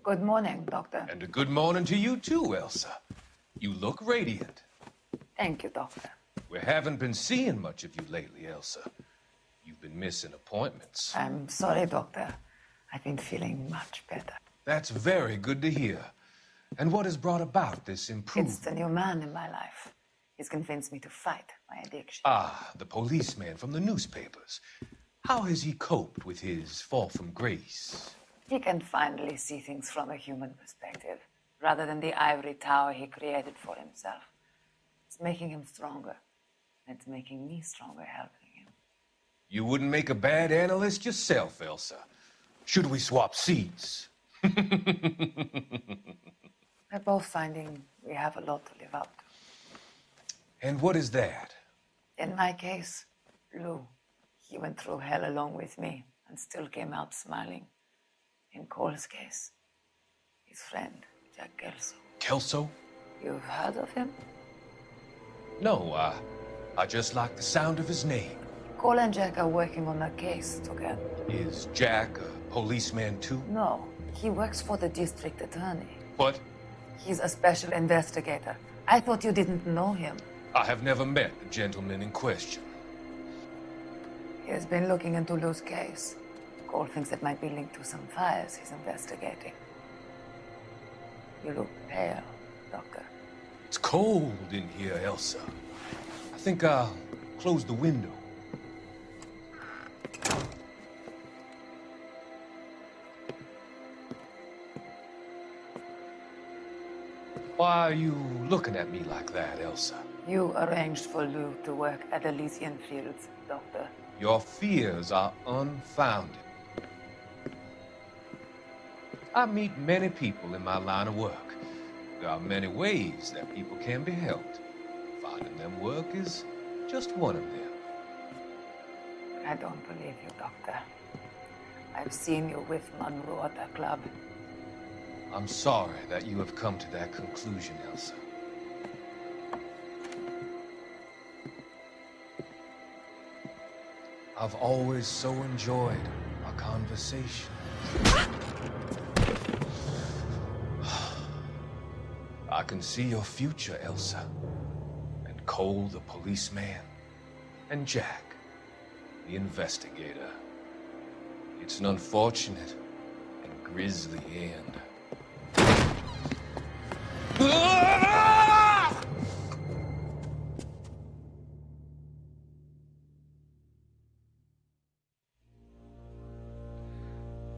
Good morning, Doctor. And a good morning to you too, Elsa. You look radiant. Thank you, Doctor. We haven't been seeing much of you lately, Elsa. You've been missing appointments. I'm sorry, Doctor. I've been feeling much better. That's very good to hear. And what has brought about this improvement? It's the new man in my life. He's convinced me to fight my addiction. Ah, the policeman from the newspapers. How has he coped with his fall from grace? He can finally see things from a human perspective, rather than the ivory tower he created for himself. It's making him stronger. And it's making me stronger helping him. You wouldn't make a bad analyst yourself, Elsa. Should we swap seats? We're both finding we have a lot to live up to. And what is that? In my case, Lou. He went through hell along with me and still came out smiling. In Cole's case, his friend, Jack Kelso. Kelso? You've heard of him? No, I just like the sound of his name. Cole and Jack are working on a case together. Is Jack a policeman too? No, he works for the district attorney. What? He's a special investigator. I thought you didn't know him. I have never met the gentleman in question. He has been looking into Lou's case. Cole thinks it might be linked to some fires he's investigating. You look pale, Doctor. It's cold in here, Elsa. I think I'll close the window. Why are you looking at me like that, Elsa? You arranged for Lou to work at Elysian Fields, Doctor. Your fears are unfounded. I meet many people in my line of work. There are many ways that people can be helped. Finding them work is just one of them. I don't believe you, Doctor. I've seen you with Monroe at the club. I'm sorry that you have come to that conclusion, Elsa. I've always so enjoyed our conversation. I can see your future, Elsa. And Cole, the policeman. And Jack, the investigator. It's an unfortunate and grisly end.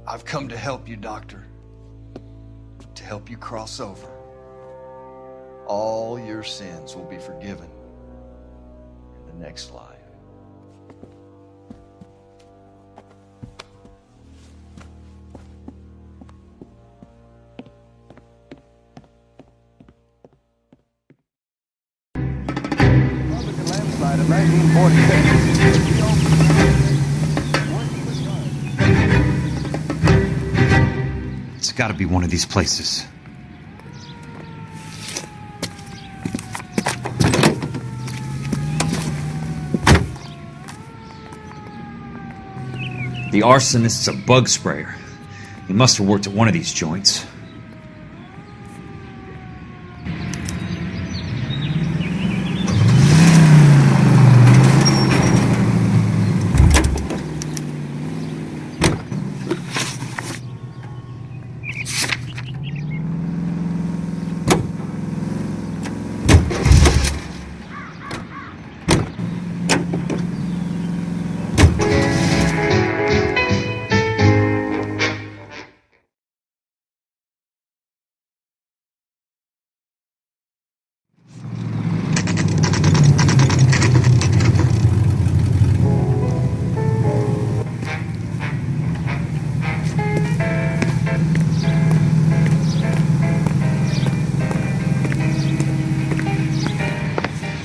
I've come to help you, Doctor. To help you cross over. All your sins will be forgiven in the next life. Landslide of 1946. It's got to be one of these places. The arsonist's a bug sprayer. He must have worked at one of these joints.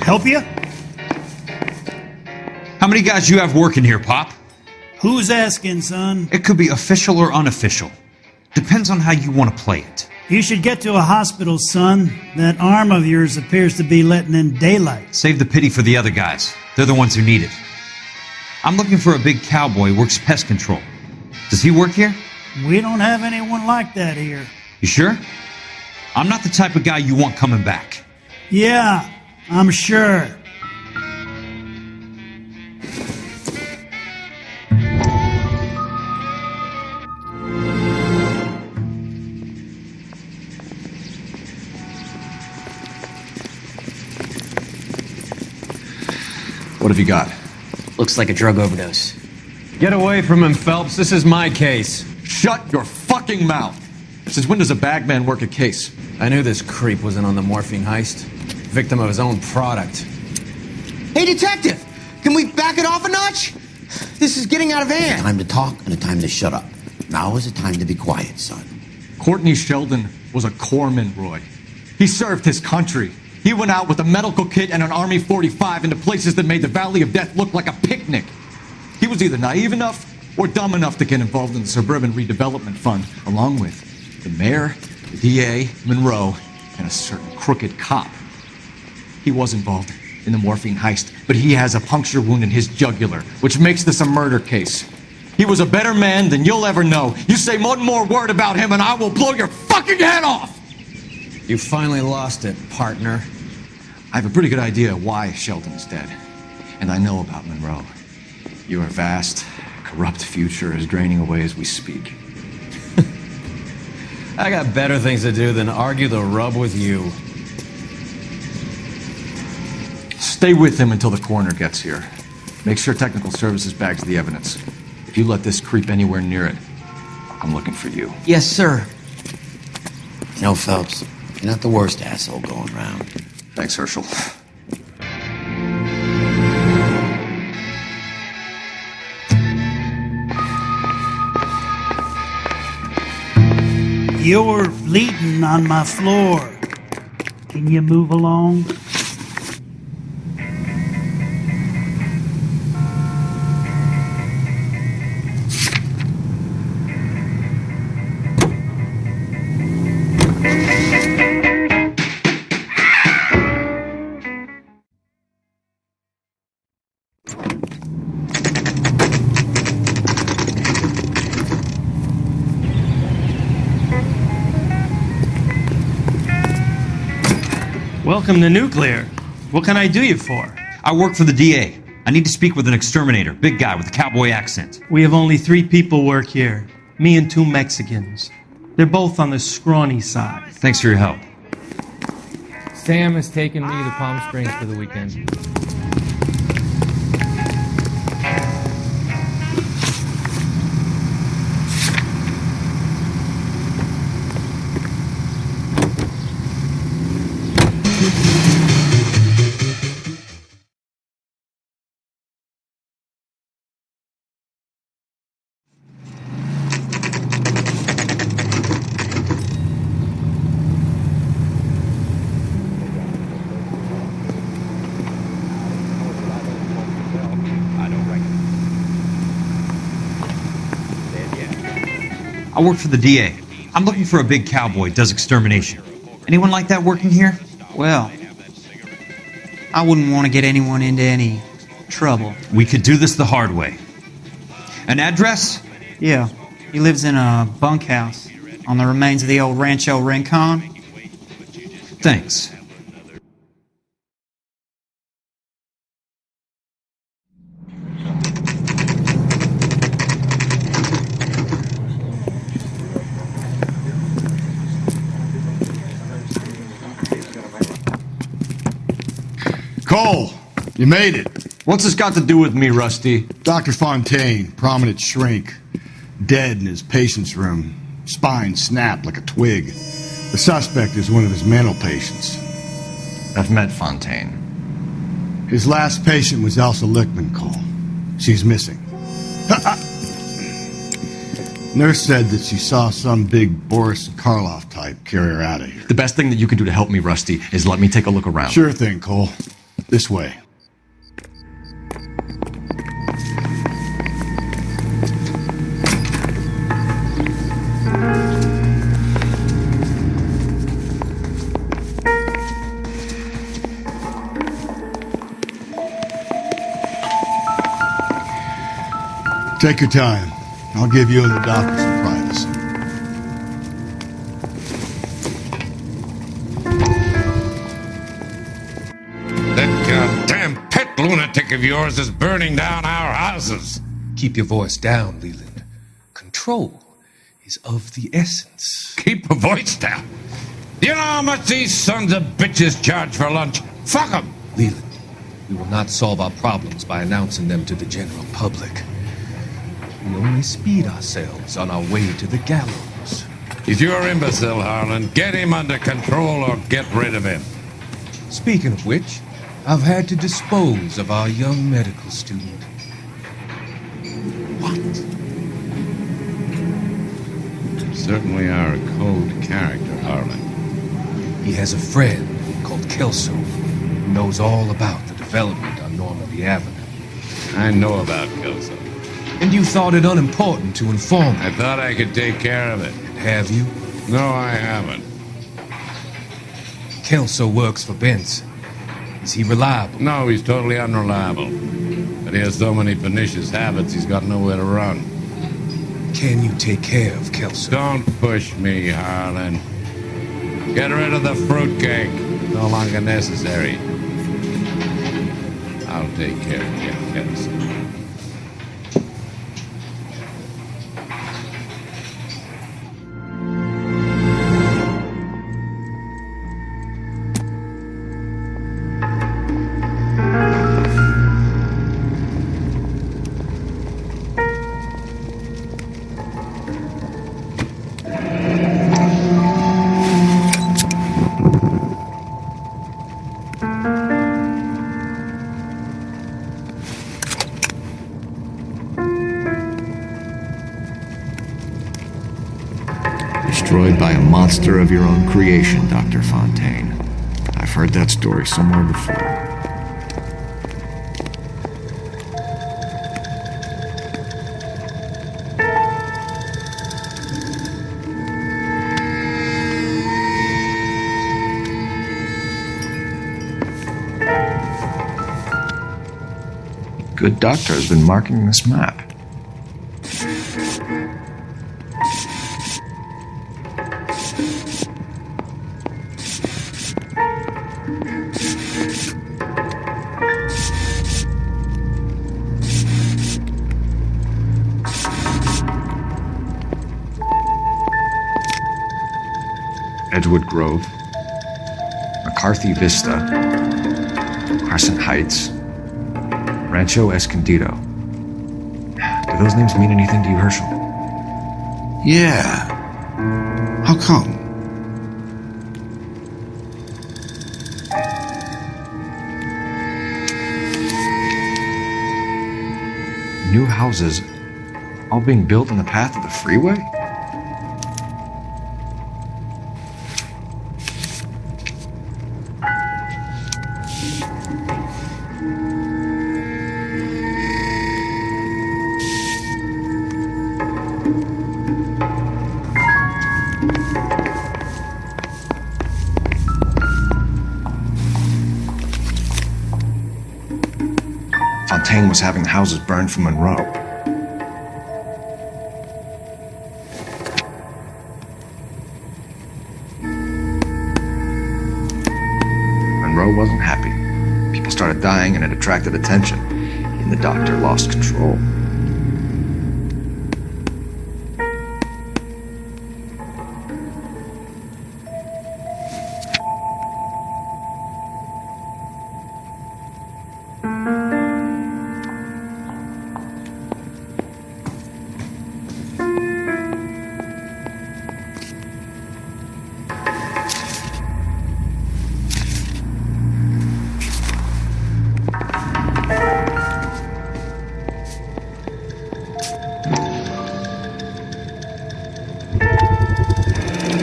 Help you? How many guys you have working here, Pop? Who's asking, son? It could be official or unofficial. Depends on how you want to play it. You should get to a hospital, son. That arm of yours appears to be letting in daylight. Save the pity for the other guys. They're the ones who need it. I'm looking for a big cowboy who works pest control. Does he work here? We don't have anyone like that here. You sure? I'm not the type of guy you want coming back. Yeah, I'm sure. What have you got? Looks like a drug overdose. Get away from him, Phelps. This is my case. Shut your fucking mouth! Since when does a bagman work a case? I knew this creep was in on the morphine heist. Victim of his own product. Hey, detective! Can we back it off a notch? This is getting out of hand. Time to talk and a time to shut up. Now is the time to be quiet, son. Courtney Sheldon was a corpsman, Roy. He served his country. He went out with a medical kit and an Army 45 into places that made the Valley of Death look like a picnic. He was either naive enough or dumb enough to get involved in the Suburban Redevelopment Fund, along with the mayor, the DA, Monroe, and a certain crooked cop. He was involved in the morphine heist, but he has a puncture wound in his jugular, which makes this a murder case. He was a better man than you'll ever know. You say one more word about him and I will blow your fucking head off! You finally lost it, partner. I have a pretty good idea why Sheldon's dead. And I know about Monroe. Your vast, corrupt future is draining away as we speak. I got better things to do than argue the rub with you. Stay with him until the coroner gets here. Make sure technical services bags the evidence. If you let this creep anywhere near it, I'm looking for you. Yes, sir. You know, Phelps, you're not the worst asshole going around. Thanks, Herschel. You're bleeding on my floor. Can you move along? Welcome to Nuclear. What can I do you for? I work for the DA. I need to speak with an exterminator, big guy with a cowboy accent. We have only 3 people work here. Me and 2 Mexicans. They're both on the scrawny side. Thanks for your help. Sam has taken me to Palm Springs for the weekend. I work for the DA. I'm looking for a big cowboy who does extermination. Anyone like that working here? Well, I wouldn't want to get anyone into any trouble. We could do this the hard way. An address? Yeah, he lives in a bunkhouse on the remains of the old Rancho Rincon. Thanks. Cole, you made it. What's this got to do with me, Rusty? Dr. Fontaine, prominent shrink, dead in his patient's room, spine snapped like a twig. The suspect is one of his mental patients. I've met Fontaine. His last patient was Elsa Lichtman, Cole. She's missing. Nurse said that she saw some big Boris Karloff type carry her out of here. The best thing that you can do to help me, Rusty, is let me take a look around. Sure thing, Cole. This way. Take your time. I'll give you and the doctor some privacy. lunatic of yours is burning down our houses. Keep your voice down, Leland. Control is of the essence. Keep your voice down? You know how much these sons of bitches charge for lunch? Fuck them! Leland, we will not solve our problems by announcing them to the general public. We only speed ourselves on our way to the gallows. He's your imbecile, Harlan. Get him under control or get rid of him. Speaking of which, I've had to dispose of our young medical student. What? You certainly are a cold character, Harlan. He has a friend called Kelso who knows all about the development on Normandy Avenue. I know about Kelso. And you thought it unimportant to inform me. I thought I could take care of it. Have you? No, I haven't. Kelso works for Benson. Is he reliable? No, he's totally unreliable. But he has so many pernicious habits, he's got nowhere to run. Can you take care of Kelso? Don't push me, Harlan. Get rid of the fruitcake. No longer necessary. I'll take care of you, Kelso. Destroyed by a monster of your own creation, Dr. Fontaine. I've heard that story somewhere before. Good doctor has been marking this map. Edgewood Grove, McCarthy Vista, Arson Heights, Rancho Escondido. Do those names mean anything to you, Herschel? Yeah. How come? New houses, all being built in the path of the freeway? Fontaine was having the houses burned from Monroe. Monroe wasn't happy. People started dying and it attracted attention. And the doctor lost control.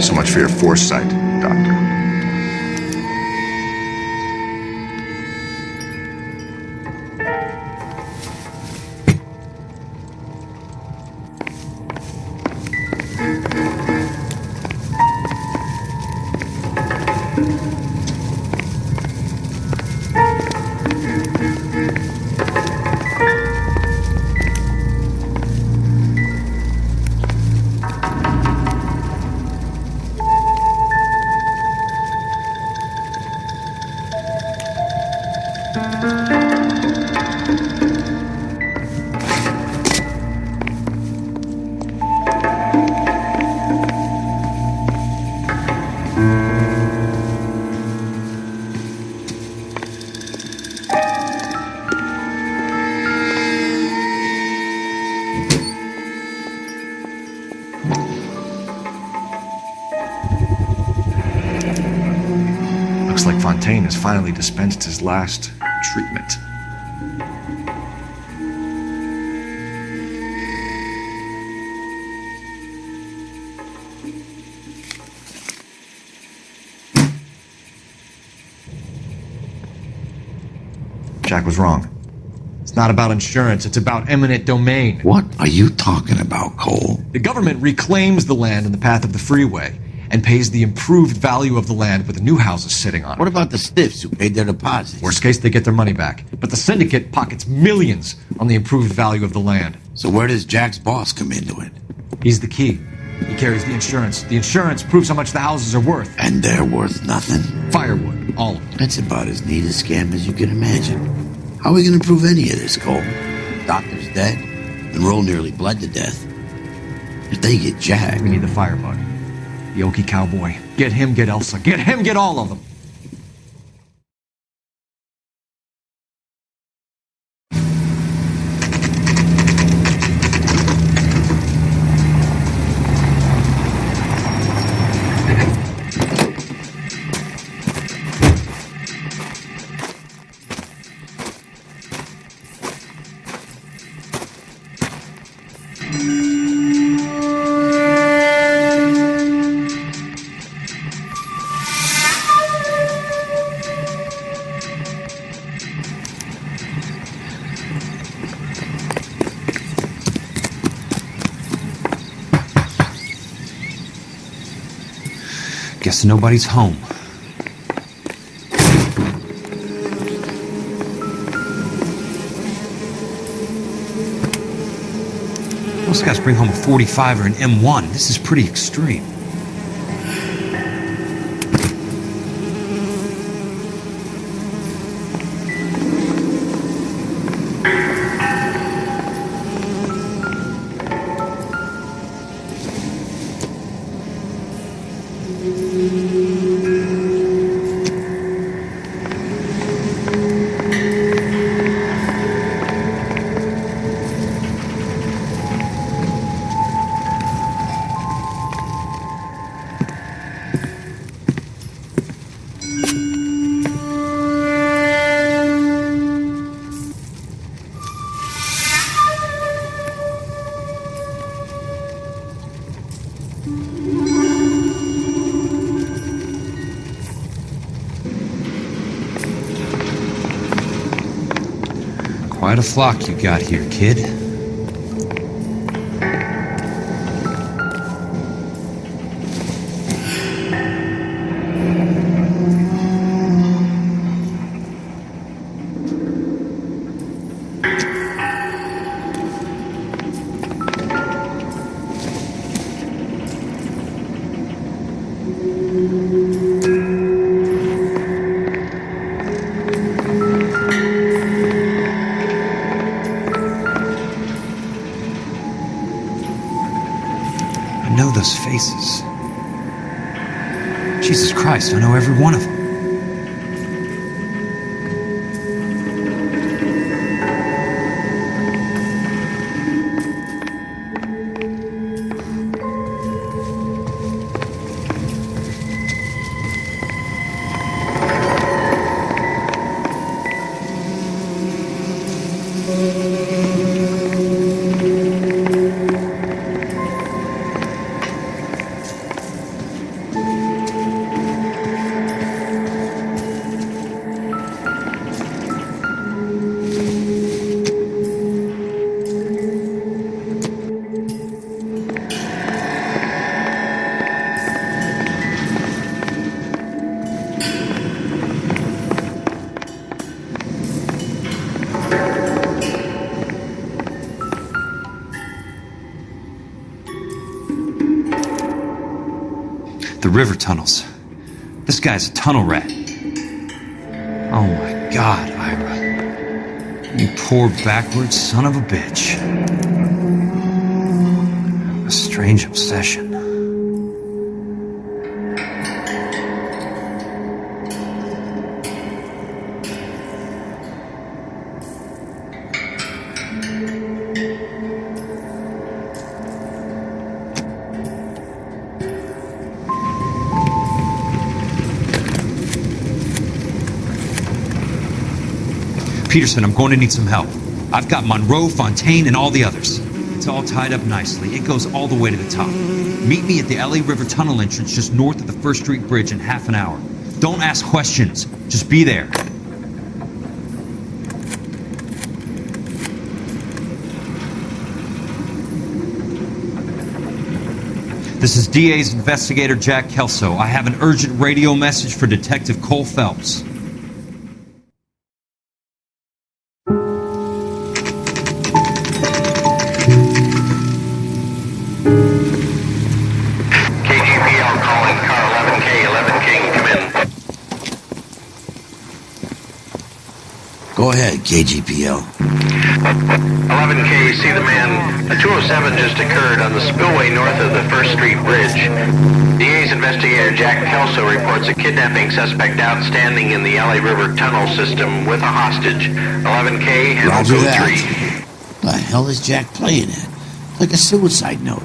So much for your foresight, Doctor. Looks like Fontaine has finally dispensed his last treatment. Jack was wrong. It's not about insurance, it's about eminent domain. What are you talking about, Cole? The government reclaims the land in the path of the freeway and pays the improved value of the land with the new houses sitting on it. What about the stiffs who paid their deposits? Worst case, they get their money back. But the syndicate pockets millions on the improved value of the land. So where does Jack's boss come into it? He's the key. He carries the insurance. The insurance proves how much the houses are worth. And they're worth nothing? Firewood, all of it. That's about as neat a scam as you can imagine. How are we going to prove any of this, Cole? Doctor's dead, and Roll nearly bled to death. If they get Jack... We need the firebug. The Okie cowboy. Get him, get Elsa. Get him, get all of them. Guess nobody's home. Most guys bring home a 45 or an M1. This is pretty extreme. Quite a flock you got here, kid. I know those faces. Jesus Christ, I know every one of them. The river tunnels. This guy's a tunnel rat. Oh my God, Ira. You poor backward son of a bitch. A strange obsession. Peterson, I'm going to need some help. I've got Monroe, Fontaine, and all the others. It's all tied up nicely. It goes all the way to the top. Meet me at the LA River Tunnel entrance just north of the First Street Bridge in half an hour. Don't ask questions. Just be there. This is DA's investigator Jack Kelso. I have an urgent radio message for Detective Cole Phelps. KGPL calling car 11K, 11K, come in. Go ahead, KGPL. 11K, see the man. A 207 just occurred on the spillway north of the First Street Bridge. DA's investigator Jack Kelso reports a kidnapping suspect outstanding in the LA River tunnel system with a hostage. 11K, handle Roger code that. 3. The hell is Jack playing at? Like a suicide note.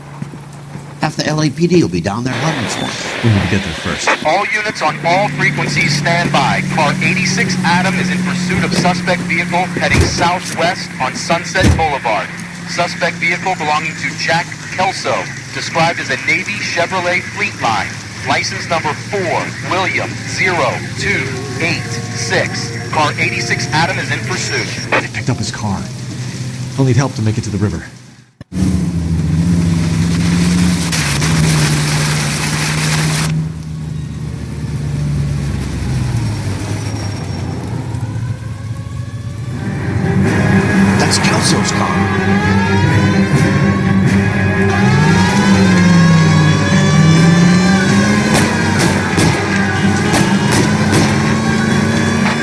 Half the LAPD will be down there hunting for him. We need to get there first. All units on all frequencies stand by. Car 86 Adam is in pursuit of suspect vehicle heading southwest on Sunset Boulevard. Suspect vehicle belonging to Jack Kelso, described as a Navy Chevrolet Fleetline. License number 4, William 0286. Car 86 Adam is in pursuit. They picked up his car. He'll need help to make it to the river. That's Kelso's car.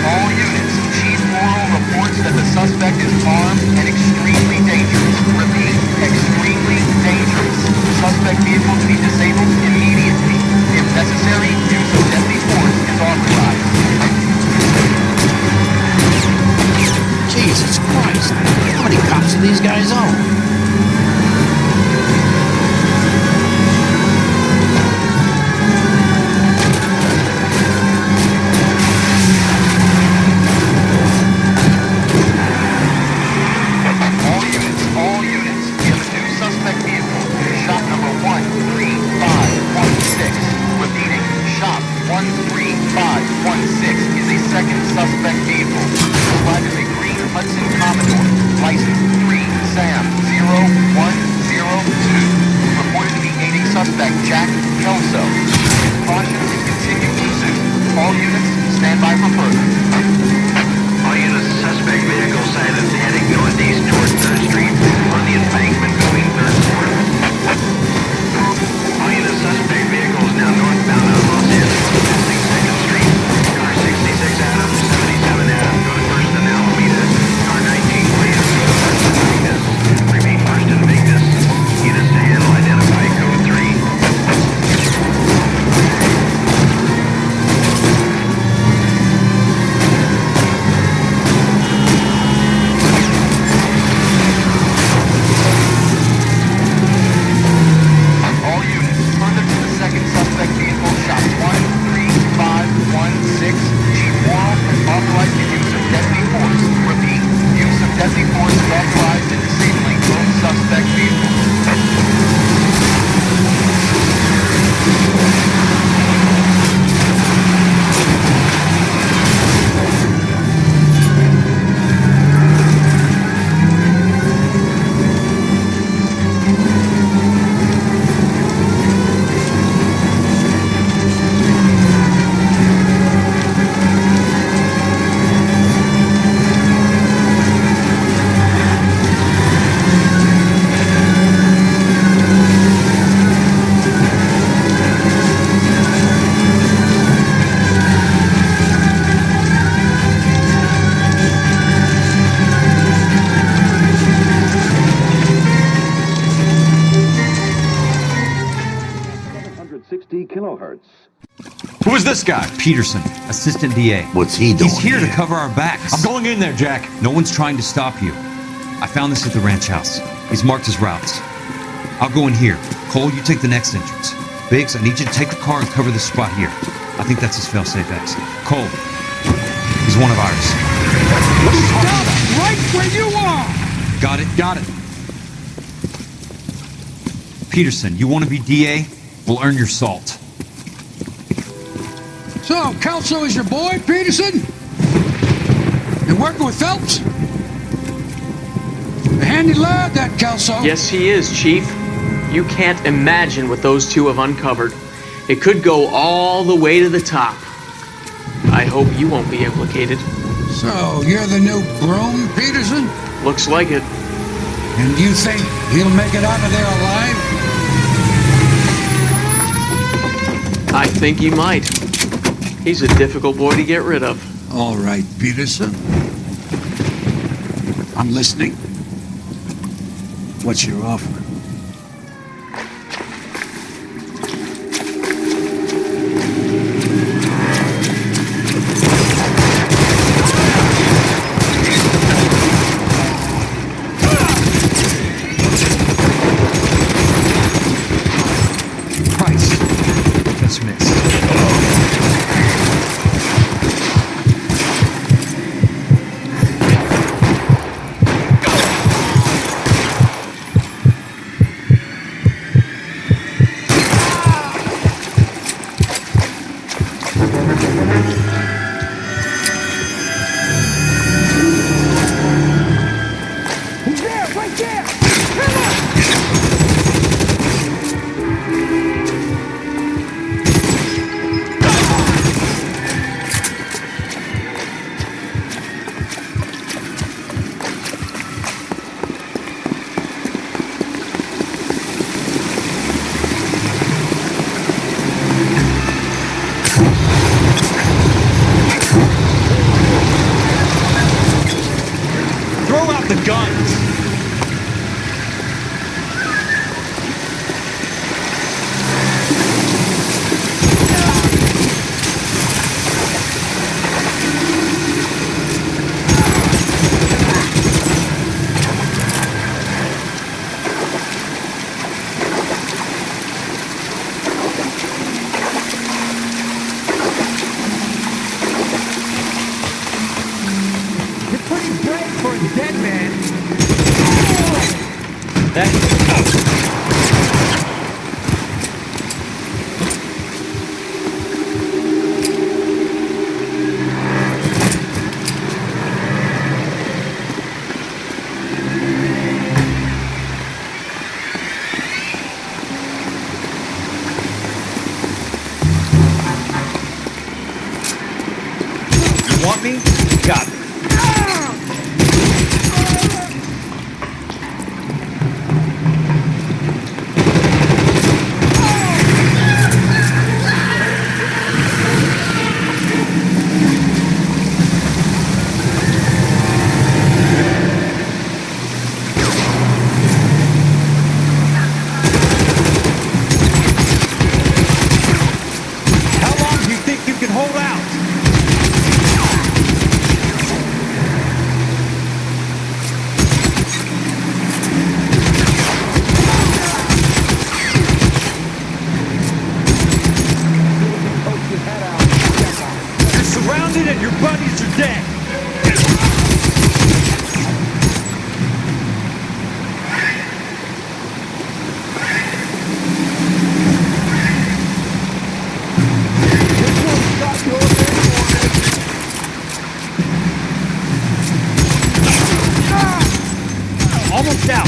All units, Chief Morrow reports that the suspect is armed and extremely dangerous. Repeat, extremely dangerous. Suspect vehicle to be disabled immediately. If necessary, use of deadly force is authorized. Jesus Christ. How many cops do these guys own? All units, we have a new suspect vehicle. Shop number 13516. Repeating, shop 13516 is a second suspect vehicle. Described as a green Hudson Commodore. License 3 Sam 0102. Reported to be aiding suspect Jack Kelso. Caution, continue pursuit. All units, stand by for further. All units, suspect vehicle sighted heading northeast toward 3rd Street on the embankment between 3rd and 4th. All units, suspect vehicle is now northbound out of Los Angeles, passing 2nd Street. Car 66 Adam, 77 Adam, go to 1st and Alameda. Car 19 Williams, go to 1st and Vegas. Remain 1st and Vegas. Units to handle, identify code 3. All units, further to the second suspect vehicle, shop 13516. Chief Morrow has authorized the use of deadly force. Repeat, use of deadly force is authorized in disabling both suspect vehicles. Who is this guy? Peterson, assistant DA. What's he doing He's here to cover our backs. I'm going in there, Jack. No one's trying to stop you. I found this at the ranch house. He's marked his routes. I'll go in here. Cole, you take the next entrance. Biggs, I need you to take the car and cover this spot here. I think that's his fail-safe exit. Cole, he's one of ours. Stop right where you are! Got it. Got it. Peterson, you want to be DA? We'll earn your salt. So, Kelso is your boy, Peterson? You working with Phelps? A handy lad, that Kelso. Yes, he is, Chief. You can't imagine what those two have uncovered. It could go all the way to the top. I hope you won't be implicated. So, you're the new groom, Peterson? Looks like it. And you think he'll make it out of there alive? I think he might. He's a difficult boy to get rid of. All right, Peterson. I'm listening. What's your offer? Want me? Got it. How long do you think you can hold out? Surrounded and your buddies are dead. Almost out.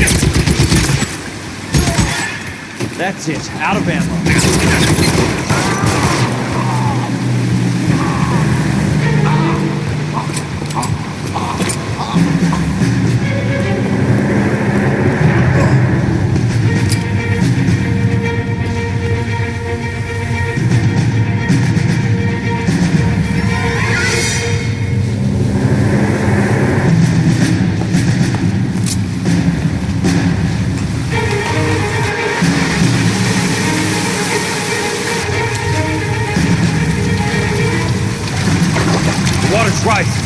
That's it. Out of ammo. Water's rising.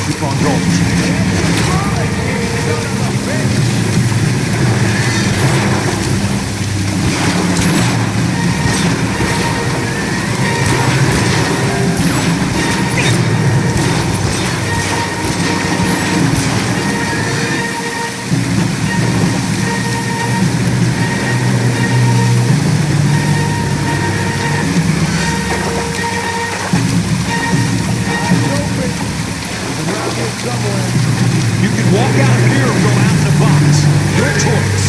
Keep on going. somewhere. You can walk out of here or go out in the box. Your choice.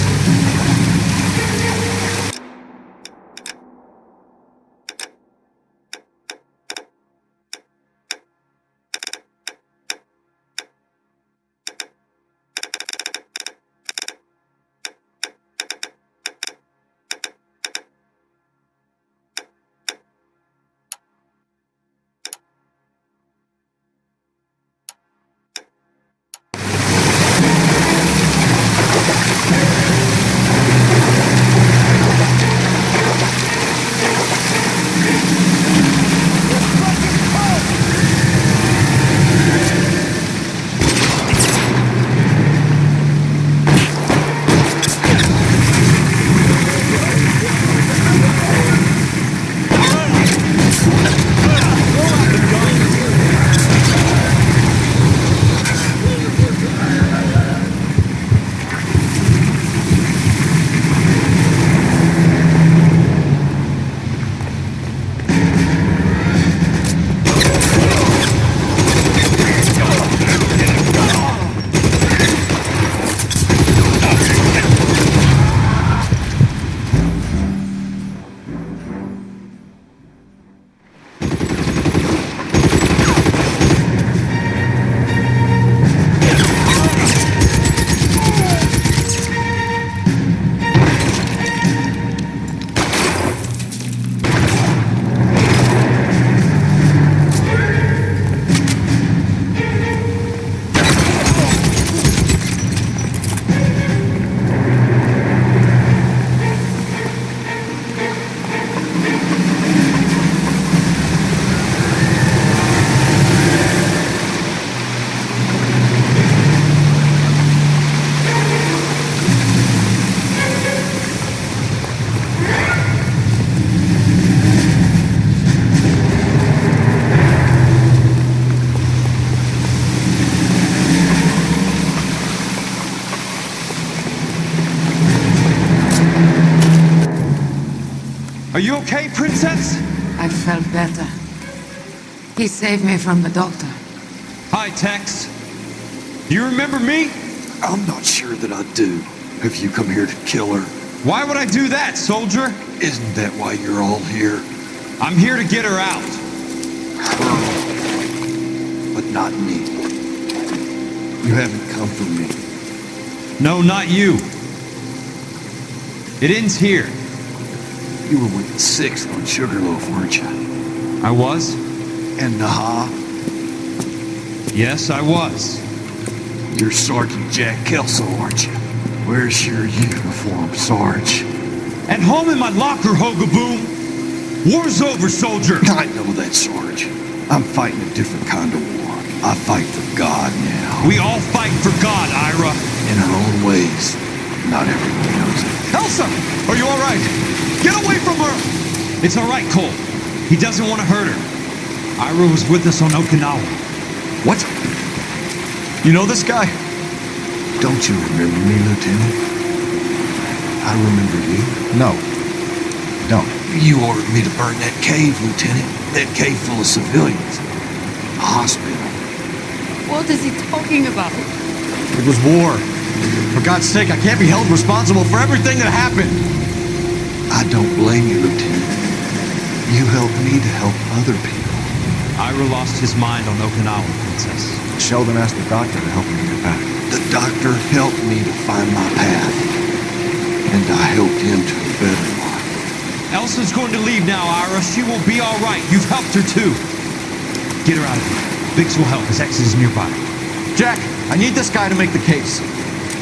Are you okay, Princess? I felt better. He saved me from the doctor. Hi, Tex. Do you remember me? I'm not sure that I do. Have you come here to kill her? Why would I do that, soldier? Isn't that why you're all here? I'm here to get her out. Her. But not me. You haven't come for me. No, not you. It ends here. You were with the 6th on Sugarloaf, weren't you? I was? And Naha? Yes, I was. You're Sergeant Jack Kelso, aren't you? Where's your uniform, Sarge? At home in my locker, Hogaboom. War's over, soldier. I know that, Sarge. I'm fighting a different kind of war. I fight for God now. We all fight for God, Ira. In our own ways. Not everyone knows it. Elsa! Are you all right? Get away from her! It's all right, Cole. He doesn't want to hurt her. Ira was with us on Okinawa. What? You know this guy? Don't you remember me, Lieutenant? I remember you. No. Don't. You ordered me to burn that cave, Lieutenant. That cave full of civilians. A hospital. What is he talking about? It was war. For God's sake, I can't be held responsible for everything that happened. I don't blame you, Lieutenant. You helped me to help other people. Ira lost his mind on Okinawa, Princess. Sheldon asked the doctor to help me get back. The doctor helped me to find my path. And I helped him to a better life. Elsa's going to leave now, Ira. She will be all right. You've helped her, too. Get her out of here. Biggs will help. His exit is nearby. Jack, I need this guy to make the case.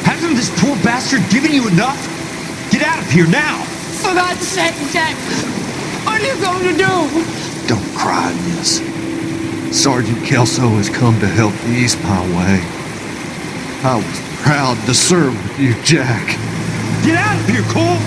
Hasn't this poor bastard given you enough? Get out of here now! For God's sake, Jack! What are you going to do? Don't cry, miss. Sergeant Kelso has come to help ease my way. I was proud to serve with you, Jack. Get out of here, Cole!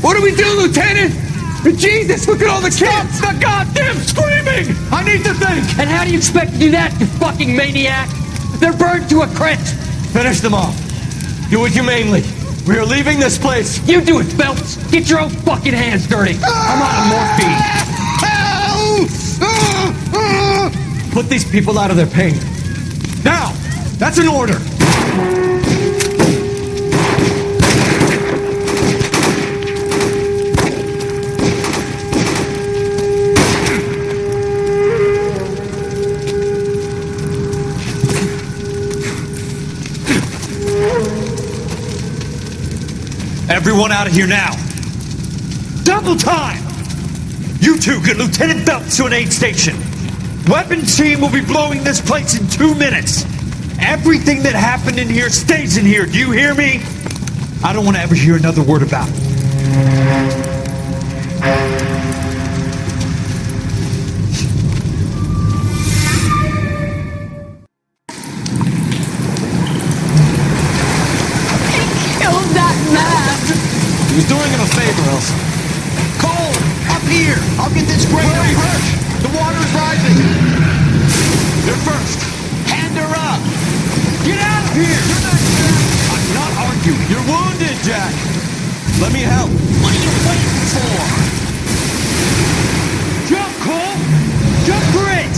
What do we do, Lieutenant? Jesus, look at all the kids! Stop the goddamn screaming! I need to think! And how do you expect to do that, you fucking maniac? They're burned to a crisp! Finish them off. Do it humanely. We are leaving this place. You do it, Phelps! Get your own fucking hands dirty! I'm on morphine! Put these people out of their pain. Now! That's an order! Everyone out of here now! Double time! You two get Lieutenant Phelps to an aid station. Weapons team will be blowing this place in 2 minutes. Everything that happened in here stays in here. Do you hear me? I don't want to ever hear another word about it. He was doing him a favor, Elsa. Cole, up here! I'll get this crate up first! The water's rising! You're first! Hand her up! Get out of here! I'm not arguing. You're wounded, Jack! Let me help! What are you waiting for? Jump, Cole! Jump for it!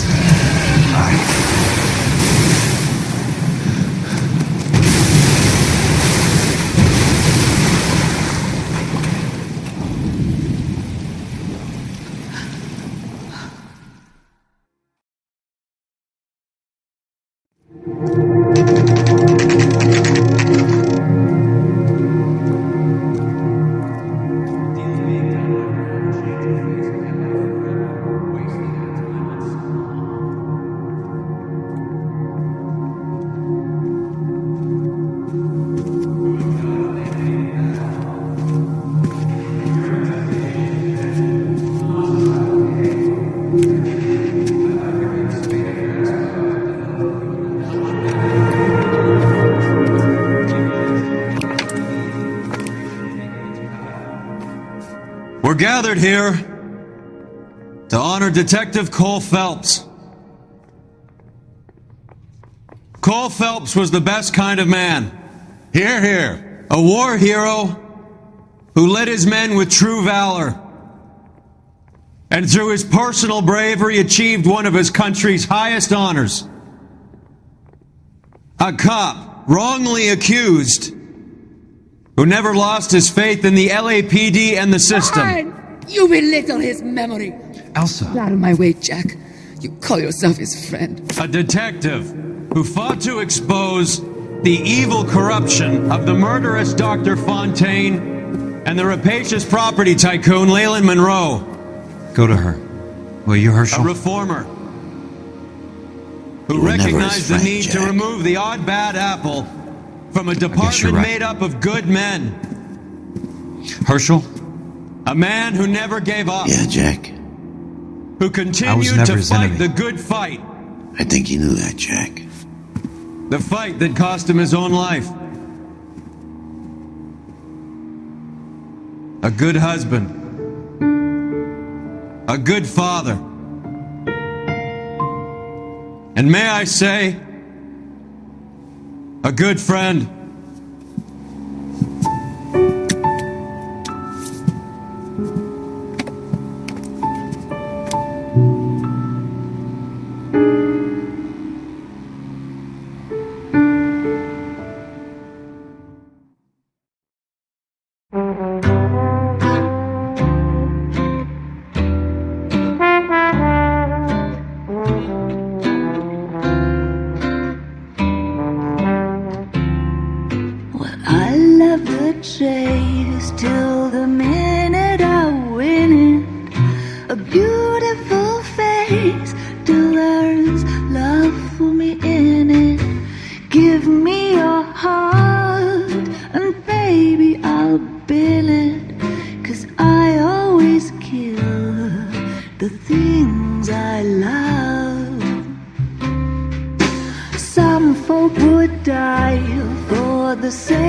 We're gathered here to honor Detective Cole Phelps. Cole Phelps was the best kind of man. Hear, hear. A war hero who led his men with true valor. And through his personal bravery achieved one of his country's highest honors. A cop wrongly accused who never lost his faith in the LAPD and the system. You belittle his memory. Elsa. Get out of my way, Jack. You call yourself his friend. A detective who fought to expose the evil corruption of the murderous Dr. Fontaine and the rapacious property tycoon Leyland Monroe. Go to her. Will you, Herschel? A reformer who You were never his recognized the friend, need to Jack. remove the odd bad apple from a you're department right. made up of good men. Herschel? A man who never gave up. Yeah, Jack. Who continued never to his fight enemy. the good fight. I think you knew that, Jack. The fight that cost him his own life. A good husband. A good father. And may I say, a good friend. I love the chase till the minute I win it. A beautiful face till there's love for me in it. Give me your heart and baby I'll bill it. 'Cause I always kill the things I love. Some folk would die for the sake